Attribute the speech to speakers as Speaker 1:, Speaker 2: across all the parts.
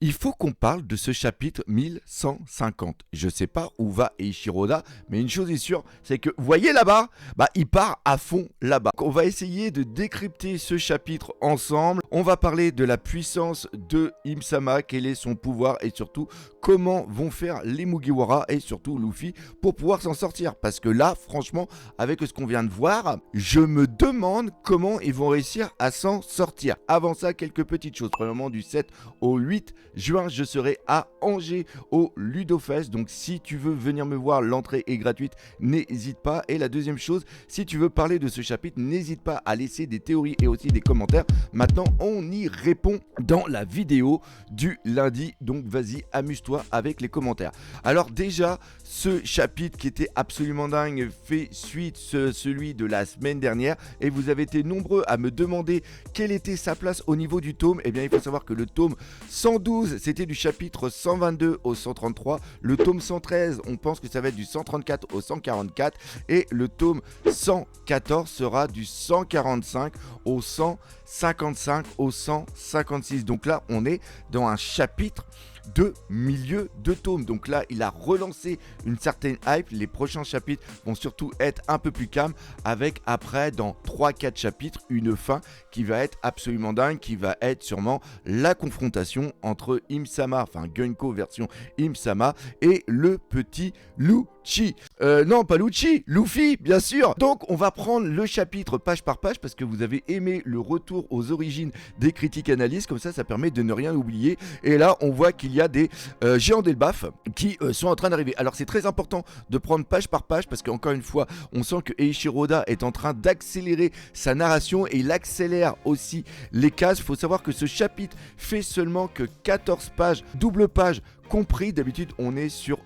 Speaker 1: Il faut qu'on parle de ce chapitre 1150. Je sais pas où va Eiichiro Oda, mais une chose est sûre, c'est que, vous voyez là-bas, il part à fond là-bas. On va essayer de décrypter ce chapitre ensemble. On va parler de la puissance de Im-sama, quel est son pouvoir et surtout comment vont faire les Mugiwara et surtout Luffy pour pouvoir s'en sortir. Parce que là, franchement, avec ce qu'on vient de voir, je me demande comment ils vont réussir à s'en sortir. Avant ça, quelques petites choses. Premièrement, du 7 au 8 juin, je serai à Angers au Ludofest. Donc si tu veux venir me voir, l'entrée est gratuite, n'hésite pas. Et la deuxième chose, si tu veux parler de ce chapitre, n'hésite pas à laisser des théories et aussi des commentaires. Maintenant, on y répond dans la vidéo du lundi. Donc vas-y, amuse-toi avec les commentaires. Alors déjà, ce chapitre qui était absolument dingue fait suite celui de la semaine dernière. Et vous avez été nombreux à me demander quelle était sa place au niveau du tome. Eh bien, il faut savoir que le tome 112, c'était du chapitre 122 au 133. Le tome 113, on pense que ça va être du 134 au 144. Et le tome 114 sera du 145 au 155 au 156. Donc là, on est dans un chapitre de milieu de tome. Donc là, il a relancé une certaine hype. Les prochains chapitres vont surtout être un peu plus calmes avec après, dans 3-4 chapitres, une fin qui va être absolument dingue, qui va être sûrement la confrontation entre Im-sama, enfin Gunko version Im-sama et le petit Lucci. Non, pas Lucci, Luffy, bien sûr. Donc, on va prendre le chapitre page par page parce que vous avez aimé le retour aux origines des critiques analyses. Comme ça permet de ne rien oublier. Et là, on voit qu'il y a des géants d'Elbaf qui sont en train d'arriver. Alors, c'est très important de prendre page par page parce qu'encore une fois, on sent que Eiichiro Oda est en train d'accélérer sa narration et il accélère aussi les cases. Il faut savoir que ce chapitre fait seulement que 14 pages, double page compris. D'habitude, on est sur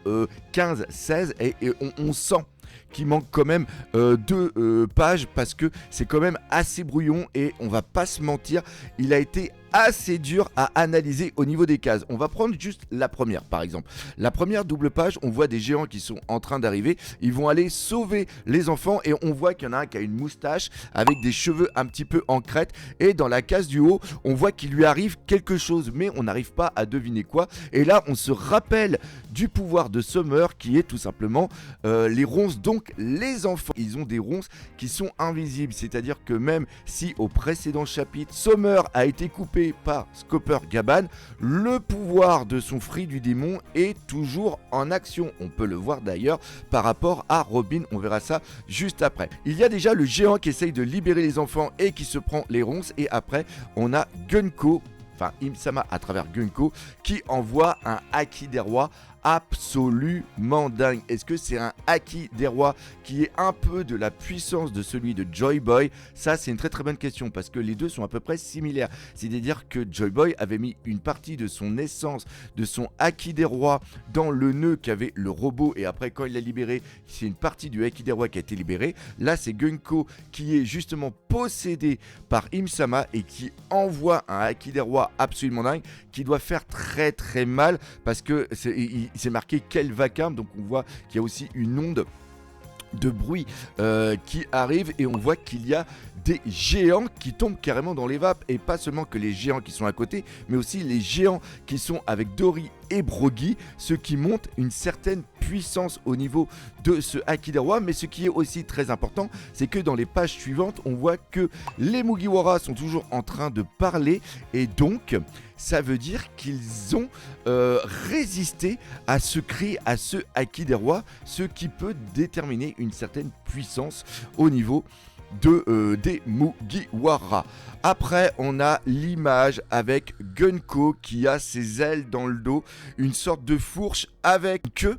Speaker 1: 15-16 et on sent qu'il manque quand même 2 pages parce que c'est quand même assez brouillon et on va pas se mentir, il a été assez dur à analyser au niveau des cases. On va prendre juste la première par exemple. La première double page, on voit des géants qui sont en train d'arriver. Ils vont aller sauver les enfants et on voit qu'il y en a un qui a une moustache avec des cheveux un petit peu en crête. Et dans la case du haut, on voit qu'il lui arrive quelque chose, mais on n'arrive pas à deviner quoi. Et là, on se rappelle du pouvoir de Summer qui est tout simplement les ronces. Donc les enfants, ils ont des ronces qui sont invisibles. C'est-à-dire que même si au précédent chapitre, Summer a été coupé par Scopper Gaban, le pouvoir de son fruit du démon est toujours en action. On peut le voir d'ailleurs par rapport à Robin, on verra ça juste après. Il y a déjà le géant qui essaye de libérer les enfants et qui se prend les ronces, et après on a Gunko, enfin Im-sama à travers Gunko, qui envoie un haki des rois absolument dingue. Est-ce que c'est un haki des rois qui est un peu de la puissance de celui de Joy Boy? Ça, c'est une très très bonne question parce que les deux sont à peu près similaires. C'est-à-dire que Joy Boy avait mis une partie de son essence, de son haki des rois dans le nœud qu'avait le robot, et après quand il l'a libéré, c'est une partie du haki des rois qui a été libérée. Là, c'est Gunko qui est justement possédé par Im-sama et qui envoie un haki des rois absolument dingue qui doit faire très très mal parce que c'est marqué quel vacarme, donc on voit qu'il y a aussi une onde de bruit qui arrive et on voit qu'il y a des géants qui tombent carrément dans les vapes, et pas seulement que les géants qui sont à côté mais aussi les géants qui sont avec Dory et Brogy, ce qui montre une certaine puissance au niveau de ce haki des rois. Mais ce qui est aussi très important, c'est que dans les pages suivantes, on voit que les Mugiwara sont toujours en train de parler, et donc ça veut dire qu'ils ont résisté à ce cri, à ce haki des rois, ce qui peut déterminer une certaine puissance au niveau des Mugiwara. Après, on a l'image avec Gunko qui a ses ailes dans le dos, une sorte de fourche avec queue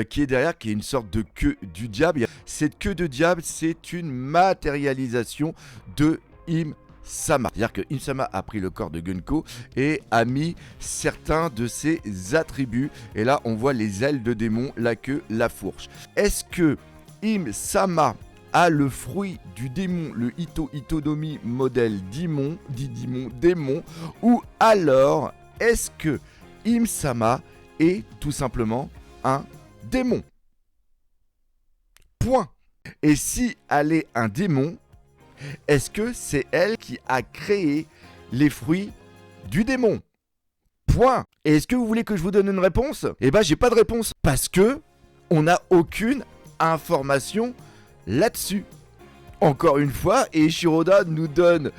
Speaker 1: qui est derrière, qui est une sorte de queue du diable. Cette queue de diable, c'est une matérialisation de Im-sama. C'est-à-dire que Im-sama a pris le corps de Gunko et a mis certains de ses attributs. Et là, on voit les ailes de démon, la queue, la fourche. Est-ce que Im-sama a le fruit du démon, le Itonomi modèle démon, ou alors est-ce que Im-sama est tout simplement un démon? Point. Et si elle est un démon, est-ce que c'est elle qui a créé les fruits du démon? Point. Et est-ce que vous voulez que je vous donne une réponse ? Eh ben, j'ai pas de réponse. Parce que on n'a aucune information là-dessus. Encore une fois, Eiichiro-Oda nous donne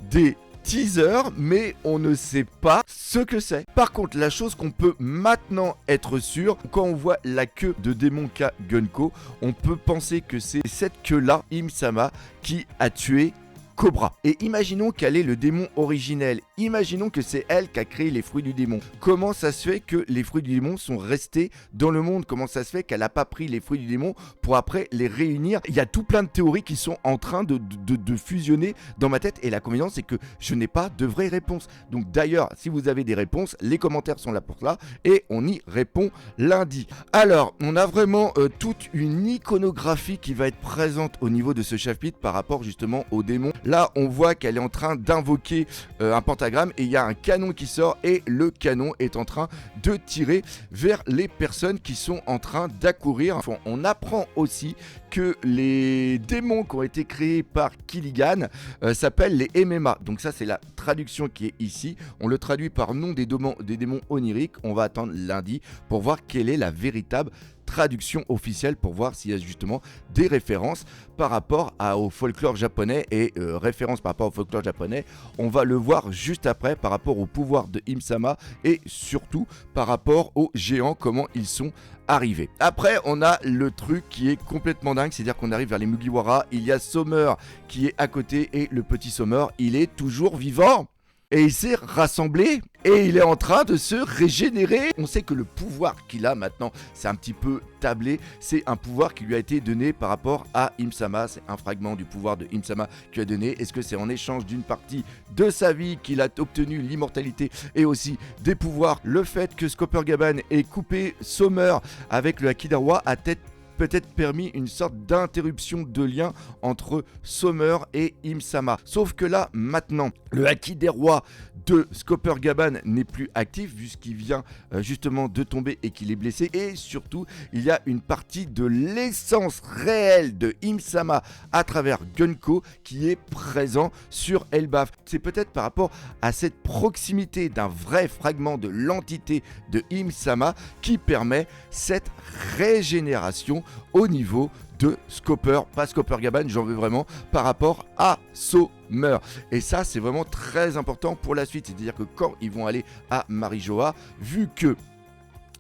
Speaker 1: des teasers, mais on ne sait pas ce que c'est. Par contre, la chose qu'on peut maintenant être sûr, quand on voit la queue de Demonka Gunko, on peut penser que c'est cette queue-là, Im-sama, qui a tué Cobra. Et imaginons qu'elle est le démon originel. Imaginons que c'est elle qui a créé les fruits du démon. Comment ça se fait que les fruits du démon sont restés dans le monde ? Comment ça se fait qu'elle n'a pas pris les fruits du démon pour après les réunir ? Il y a tout plein de théories qui sont en train de fusionner dans ma tête. Et la convenance, c'est que je n'ai pas de vraies réponses. Donc d'ailleurs, si vous avez des réponses, les commentaires sont là pour cela. Et on y répond lundi. Alors, on a vraiment toute une iconographie qui va être présente au niveau de ce chapitre par rapport justement au démon. Là, on voit qu'elle est en train d'invoquer un pentagramme et il y a un canon qui sort et le canon est en train de tirer vers les personnes qui sont en train d'accourir. Enfin, on apprend aussi que les démons qui ont été créés par Killigan s'appellent les MMA. Donc ça, c'est la traduction qui est ici. On le traduit par nom des démons oniriques. On va attendre lundi pour voir quelle est la véritable traduction officielle, pour voir s'il y a justement des références par rapport au folklore japonais et références par rapport au folklore japonais. On va le voir juste après par rapport au pouvoir de Im-sama et surtout par rapport aux géants, comment ils sont arrivés. Après, on a le truc qui est complètement dingue, c'est-à-dire qu'on arrive vers les Mugiwara, il y a Sommer qui est à côté et le petit Sommer, il est toujours vivant. Et il s'est rassemblé et il est en train de se régénérer. On sait que le pouvoir qu'il a maintenant, c'est un petit peu tablé. C'est un pouvoir qui lui a été donné par rapport à Im-sama. C'est un fragment du pouvoir de Im-sama qui lui a donné. Est-ce que c'est en échange d'une partie de sa vie qu'il a obtenu l'immortalité et aussi des pouvoirs ? Le fait que Skopper-Gaban ait coupé Sommer avec le Haki des Rois a peut-être permis une sorte d'interruption de lien entre Sommer et Im-sama. Sauf que là, maintenant, le Haki des Rois de Skopper-Gaban n'est plus actif puisqu'il vient justement de tomber et qu'il est blessé. Et surtout, il y a une partie de l'essence réelle de Im-sama à travers Gunko qui est présent sur Elbaf. C'est peut-être par rapport à cette proximité d'un vrai fragment de l'entité de Im-sama qui permet cette régénération au niveau de Skopper, pas Skopper-Gaban, j'en veux vraiment, par rapport à Sommer. Et ça, c'est vraiment très important pour la suite. C'est-à-dire que quand ils vont aller à Marijoa, vu que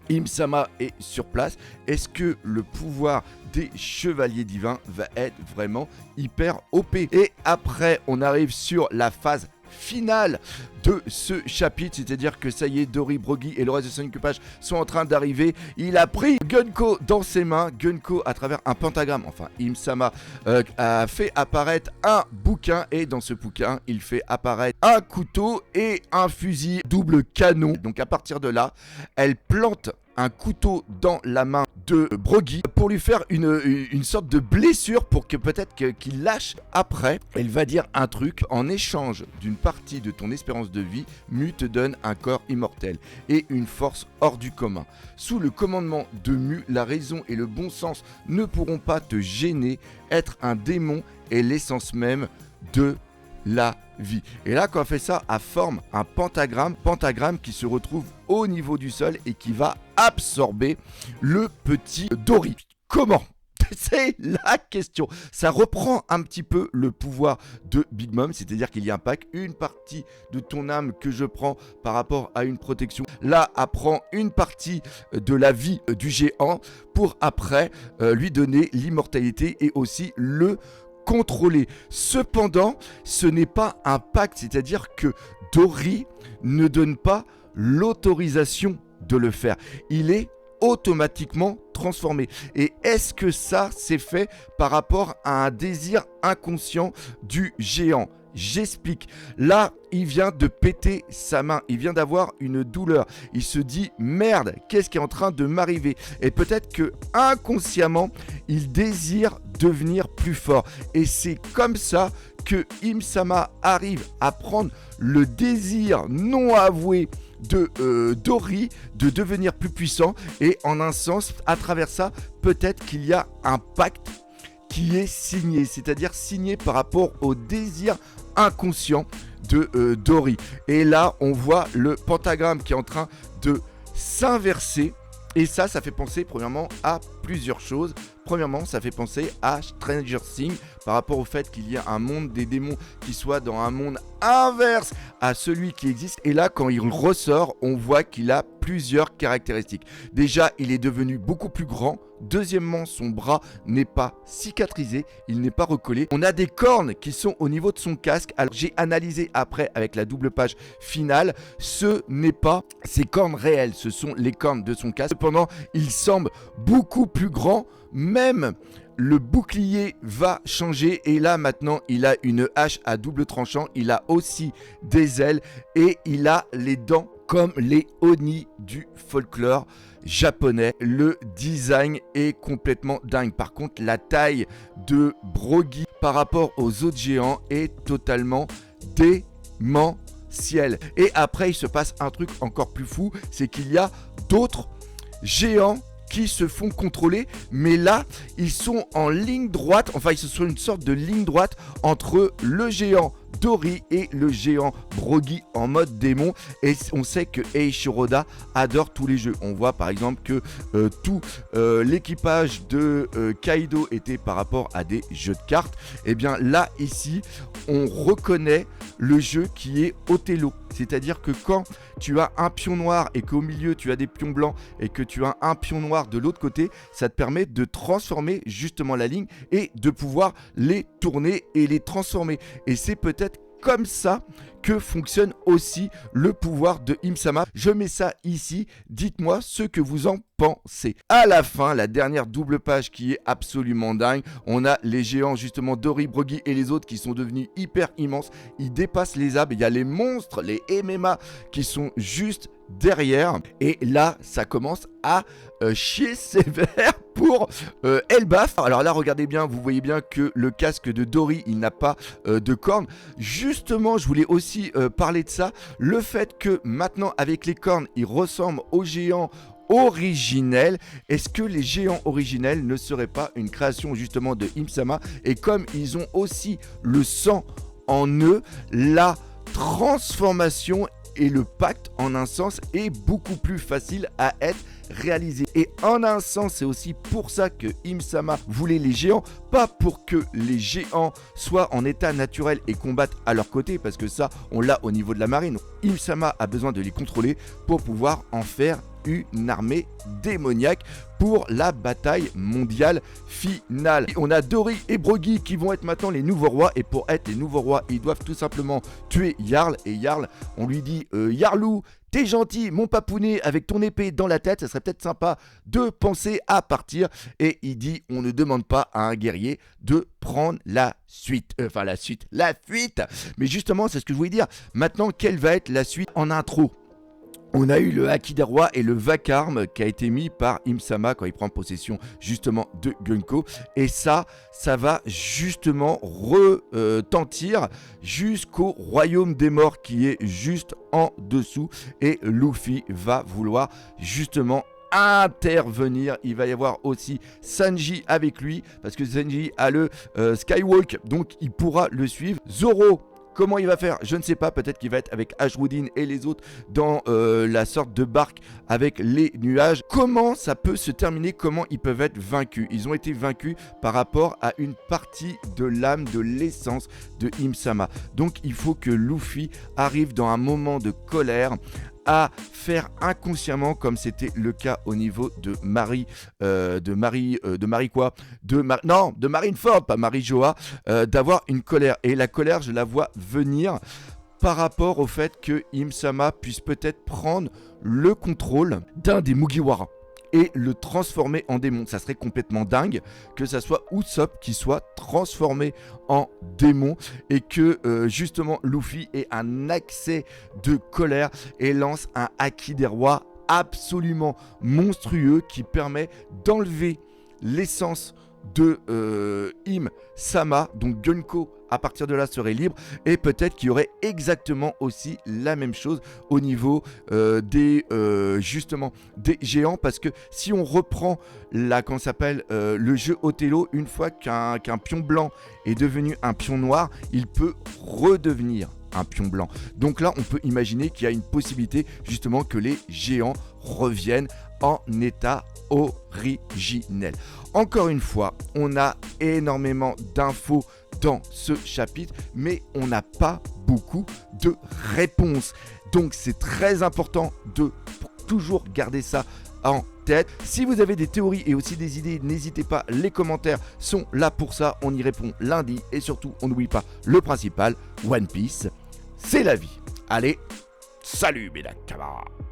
Speaker 1: Im-sama est sur place, est-ce que le pouvoir des chevaliers divins va être vraiment hyper OP ? Et après, on arrive sur la phase finale de ce chapitre, c'est-à-dire que ça y est, Dori, Brogy et le reste de son équipage sont en train d'arriver. Il a pris Gunko dans ses mains. Gunko, à travers un pentagramme, enfin Im-sama, a fait apparaître un bouquin et dans ce bouquin, il fait apparaître un couteau et un fusil double canon. Donc à partir de là, elle plante un couteau dans la main de Brogy pour lui faire une sorte de blessure pour que peut-être qu'il lâche après. Elle va dire un truc: en échange d'une partie de ton espérance de vie, Mu te donne un corps immortel et une force hors du commun. Sous le commandement de Mu, la raison et le bon sens ne pourront pas te gêner. Être un démon est l'essence même de la vie. Et là, quand on fait ça, elle forme un pentagramme qui se retrouve au niveau du sol et qui va absorber le petit Dori. Comment ? C'est la question. Ça reprend un petit peu le pouvoir de Big Mom, c'est-à-dire qu'il y a un pack, une partie de ton âme que je prends par rapport à une protection. Là, apprend une partie de la vie du géant pour après lui donner l'immortalité et aussi le contrôler. Cependant, ce n'est pas un pacte, c'est-à-dire que Dori ne donne pas l'autorisation de le faire. Il est automatiquement transformé. Et est-ce que ça c'est fait par rapport à un désir inconscient du géant ? J'explique. Là, il vient de péter sa main. Il vient d'avoir une douleur. Il se dit merde, qu'est-ce qui est en train de m'arriver ? Et peut-être que inconsciemment, il désire devenir plus fort. Et c'est comme ça que Im-sama arrive à prendre le désir non avoué de Dori de devenir plus puissant. Et en un sens, à travers ça, peut-être qu'il y a un pacte qui est signé, c'est-à-dire signé par rapport au désir inconscient de Dory. Et là, on voit le pentagramme qui est en train de s'inverser. Et ça fait penser premièrement à plusieurs choses. Premièrement, ça fait penser à Stranger Things par rapport au fait qu'il y a un monde des démons qui soit dans un monde inverse à celui qui existe. Et là, quand il ressort, on voit qu'il a plusieurs caractéristiques. Déjà, il est devenu beaucoup plus grand. Deuxièmement, son bras n'est pas cicatrisé, il n'est pas recollé. On a des cornes qui sont au niveau de son casque. Alors j'ai analysé après avec la double page finale. Ce n'est pas ses cornes réelles, ce sont les cornes de son casque. Cependant, il semble beaucoup plus grand. Même le bouclier va changer et là maintenant il a une hache à double tranchant. Il a aussi des ailes et il a les dents comme les Oni du folklore japonais. Le design est complètement dingue. Par contre, la taille de Brogy par rapport aux autres géants est totalement démentielle. Et après, il se passe un truc encore plus fou, c'est qu'il y a d'autres géants qui se font contrôler, mais là, ils sont en ligne droite, enfin, ils sont sur une sorte de ligne droite entre le géant Dory et le géant Brogy en mode démon. Et on sait que Eiichiro Oda adore tous les jeux. On voit par exemple que tout l'équipage de Kaido était par rapport à des jeux de cartes. Et bien là, ici, on reconnaît le jeu qui est Othello. C'est-à-dire que quand tu as un pion noir et qu'au milieu tu as des pions blancs et que tu as un pion noir de l'autre côté, ça te permet de transformer justement la ligne et de pouvoir les tourner et les transformer. Et c'est peut-être comme ça que fonctionne aussi le pouvoir de Im-sama. Je mets ça ici, dites-moi ce que vous en pensez. À la fin, la dernière double page qui est absolument dingue, on a les géants justement Dory, Brogy et les autres qui sont devenus hyper immenses, ils dépassent les arbres, il y a les monstres, les MMA qui sont juste derrière et là ça commence à chier sévère pour Elbaf. Alors là regardez bien, vous voyez bien que le casque de Dory il n'a pas de cornes. Justement je voulais aussi parler de ça, le fait que maintenant avec les cornes il ressemble aux géants originels. Est-ce que les géants originels ne seraient pas une création justement de Im-sama, et comme ils ont aussi le sang en eux, la transformation et le pacte en un sens est beaucoup plus facile à être réalisé. Et en un sens, c'est aussi pour ça que Im-sama voulait les géants, pas pour que les géants soient en état naturel et combattent à leur côté, parce que ça, on l'a au niveau de la marine. Im-sama a besoin de les contrôler pour pouvoir en faire une armée démoniaque pour la bataille mondiale finale. Et on a Dory et Brogy qui vont être maintenant les nouveaux rois, et pour être les nouveaux rois, ils doivent tout simplement tuer Jarl. Et Jarl, on lui dit Yarlou, t'es gentil, mon papounet, avec ton épée dans la tête, ça serait peut-être sympa de penser à partir. Et il dit, on ne demande pas à un guerrier de prendre la suite. La fuite. Mais justement, c'est ce que je voulais dire. Maintenant, quelle va être la suite en intro? On a eu le Haki des rois et le vacarme qui a été mis par Im-sama quand il prend possession justement de Gunko. Et ça va justement retentir jusqu'au royaume des morts qui est juste en dessous. Et Luffy va vouloir justement intervenir. Il va y avoir aussi Sanji avec lui, parce que Sanji a le Skywalk, donc il pourra le suivre. Zoro, comment il va faire? Je ne sais pas, peut-être qu'il va être avec Ashwoodin et les autres dans la sorte de barque avec les nuages. Comment ça peut se terminer? Comment ils peuvent être vaincus? Ils ont été vaincus par rapport à une partie de l'âme, de l'essence de Im-sama. Donc il faut que Luffy arrive dans un moment de colère à faire inconsciemment, comme c'était le cas au niveau de Marineford, pas Marie Joa, d'avoir une colère. Et la colère, je la vois venir par rapport au fait que Im-sama puisse peut-être prendre le contrôle d'un des Mugiwara et le transformer en démon. Ça serait complètement dingue que ça soit Usopp qui soit transformé en démon et que justement Luffy ait un accès de colère et lance un Haki des rois absolument monstrueux qui permet d'enlever l'essence de Im-sama, donc Gunko à partir de là serait libre, et peut-être qu'il y aurait exactement aussi la même chose au niveau justement des géants, parce que si on reprend le jeu Othello, une fois qu'un pion blanc est devenu un pion noir, il peut redevenir un pion blanc. Donc là, on peut imaginer qu'il y a une possibilité justement que les géants reviennent en état originel. Encore une fois, on a énormément d'infos dans ce chapitre, mais on n'a pas beaucoup de réponses. Donc c'est très important de toujours garder ça en tête. Si vous avez des théories et aussi des idées, n'hésitez pas, les commentaires sont là pour ça, on y répond lundi et surtout on n'oublie pas le principal, One Piece, c'est la vie. Allez, salut mes camarades.